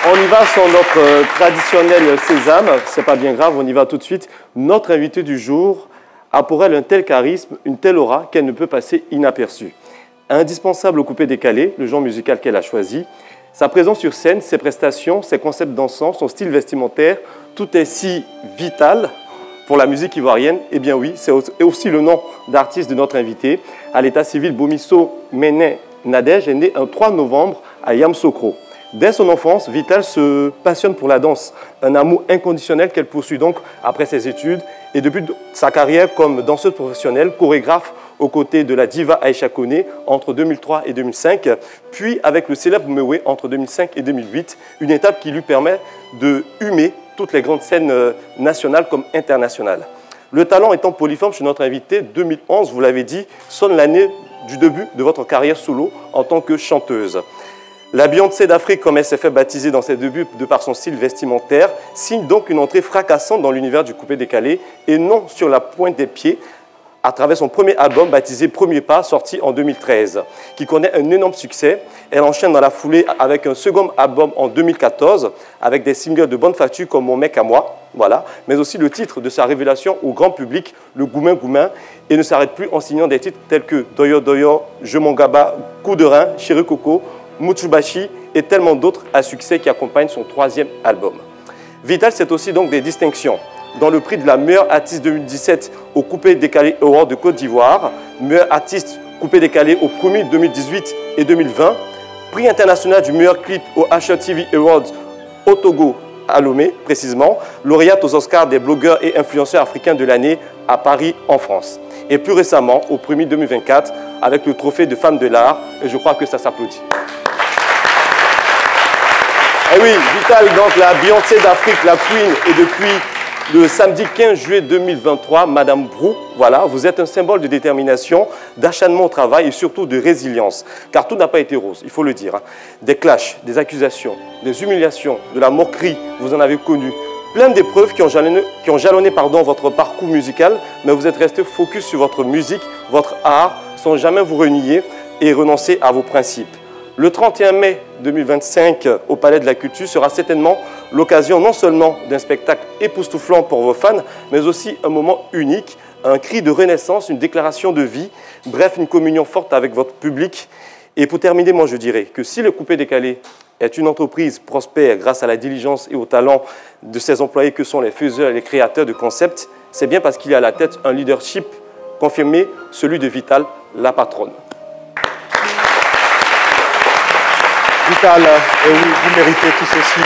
On y va sur notre traditionnel sésame, c'est pas bien grave, on y va tout de suite. Notre invité du jour a pour elle un tel charisme, une telle aura qu'elle ne peut passer inaperçue. Indispensable au coupé-décalé, le genre musical qu'elle a choisi, sa présence sur scène, ses prestations, ses concepts dansants, son style vestimentaire, tout est si vital pour la musique ivoirienne. Eh bien oui, c'est aussi le nom d'artiste de notre invité. À l'état civil, Bomisso Mene Nadège est né un 3 novembre à Yamoussoukro. Dès son enfance, Vital se passionne pour la danse, un amour inconditionnel qu'elle poursuit donc après ses études et depuis sa carrière comme danseuse professionnelle, chorégraphe aux côtés de la diva Aïcha Koné entre 2003 et 2005, puis avec le célèbre Mewé entre 2005 et 2008, une étape qui lui permet de humer toutes les grandes scènes nationales comme internationales. Le talent étant polyforme chez notre invité, 2011, vous l'avez dit, sonne l'année du début de votre carrière solo en tant que chanteuse. La Beyoncé d'Afrique, comme elle s'est fait baptiser dans ses débuts de par son style vestimentaire, signe donc une entrée fracassante dans l'univers du coupé-décalé et non sur la pointe des pieds à travers son premier album baptisé Premier Pas, sorti en 2013, qui connaît un énorme succès. Elle enchaîne dans la foulée avec un second album en 2014, avec des singles de bonne facture comme Mon mec à moi, voilà, mais aussi le titre de sa révélation au grand public, Le Goumin Goumin, et ne s'arrête plus en signant des titres tels que Doyo Doyo, Je m'en gaba, Coup de rein, Chéri Coco, Mutsubashi et tellement d'autres à succès qui accompagnent son troisième album. Vital, c'est aussi donc des distinctions. Dans le prix de la meilleure artiste 2017 au Coupé-Décalé Award de Côte d'Ivoire, meilleure artiste Coupé-Décalé au premier 2018 et 2020, prix international du meilleur clip au HRTV Awards au Togo, à Lomé précisément, lauréate aux Oscars des blogueurs et influenceurs africains de l'année à Paris en France. Et plus récemment, au premier 2024, avec le trophée de femme de l'art, et je crois que ça s'applaudit. Et oui, Vital, donc la Beyoncé d'Afrique, la Queen, et depuis le samedi 15 juillet 2023, Madame Brou, voilà, vous êtes un symbole de détermination, d'acharnement au travail et surtout de résilience. Car tout n'a pas été rose, il faut le dire. Des clashs, des accusations, des humiliations, de la moquerie, vous en avez connu. Plein d'épreuves qui ont jalonné votre parcours musical, mais vous êtes resté focus sur votre musique, votre art, sans jamais vous renier et renoncer à vos principes. Le 31 mai 2025 au Palais de la Culture sera certainement l'occasion non seulement d'un spectacle époustouflant pour vos fans, mais aussi un moment unique, un cri de renaissance, une déclaration de vie, bref, une communion forte avec votre public. Et pour terminer, moi je dirais que si le Coupé-Décalé est une entreprise prospère grâce à la diligence et au talent de ses employés que sont les faiseurs et les créateurs de concepts, c'est bien parce qu'il y a à la tête un leadership confirmé, celui de Vital, la patronne. Vital, et oui, vous méritez tout ceci.